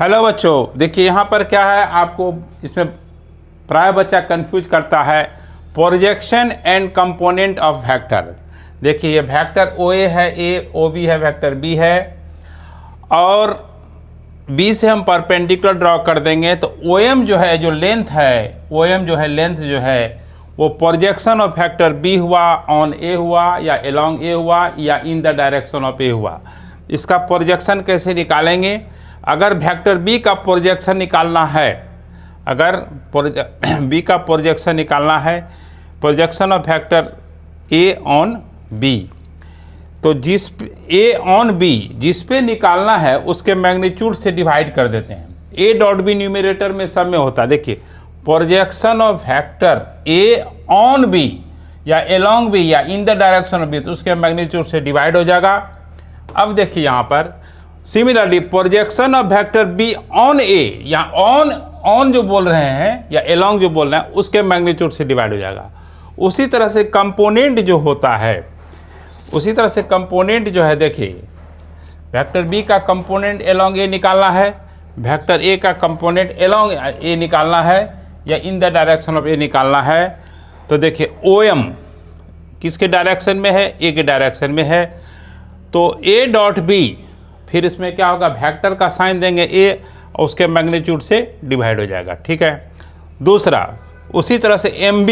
Hello बच्चों, देखिए यहाँ पर क्या है, आपको इसमें प्राय बच्चा कंफ्यूज करता है projection and component of vector. देखिए ये वेक्टर ओ ए है, ए ओ बी है, वेक्टर बी है और बी से हम परपेंडिकुलर ड्रॉ कर देंगे तो ओ एम जो है, जो लेंथ है, ओ एम जो है लेंथ जो है वो प्रोजेक्शन ऑफ वेक्टर बी हुआ ऑन ए हुआ या एलोंग ए हुआ या इन द डायरेक्शन ऑफ ए हुआ। इसका प्रोजेक्शन कैसे निकालेंगे? अगर वेक्टर बी का प्रोजेक्शन निकालना है, अगर बी का प्रोजेक्शन निकालना है, projection of vector A on B, तो जिस ए ऑन बी जिस पे निकालना है उसके मैग्नीट्यूड से डिवाइड कर देते हैं। ए डॉट बी न्यूमरेटर में सब में होता है। देखिए projection of vector A on B या एलोंग बी या in the direction of B, तो उसके मैग्नीट्यूड से डिवाइड हो जाएगा। अब देखिए यहाँ पर similarly projection of vector B on A या ऑन जो बोल रहे हैं या एलोंग जो बोल रहे हैं उसके मैग्नीट्यूड से डिवाइड हो जाएगा। उसी तरह से कंपोनेंट जो होता है, उसी तरह से कंपोनेंट जो है, देखिए वेक्टर बी का कंपोनेंट एलोंग ए निकालना है, वेक्टर ए का कंपोनेंट एलोंग ए निकालना है या इन द डायरेक्शन ऑफ ए निकालना है। तो देखिए ओ एम किसके डायरेक्शन में है? ए के डायरेक्शन में है, तो ए डॉट बी, फिर इसमें क्या होगा, वेक्टर का साइन देंगे ए और उसके मैग्नीट्यूड से डिवाइड हो जाएगा। ठीक है। दूसरा उसी तरह से एम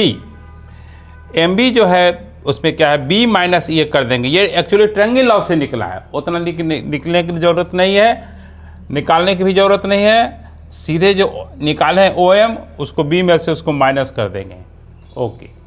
बी जो है उसमें क्या है, बी माइनस ए कर देंगे। ये एक्चुअली ट्रायंगल लॉ से निकला है, उतना निकलने की ज़रूरत नहीं है, निकालने की भी ज़रूरत नहीं है। सीधे जो निकाले हैं ओ एम उसको बी में से उसको माइनस कर देंगे। ओके।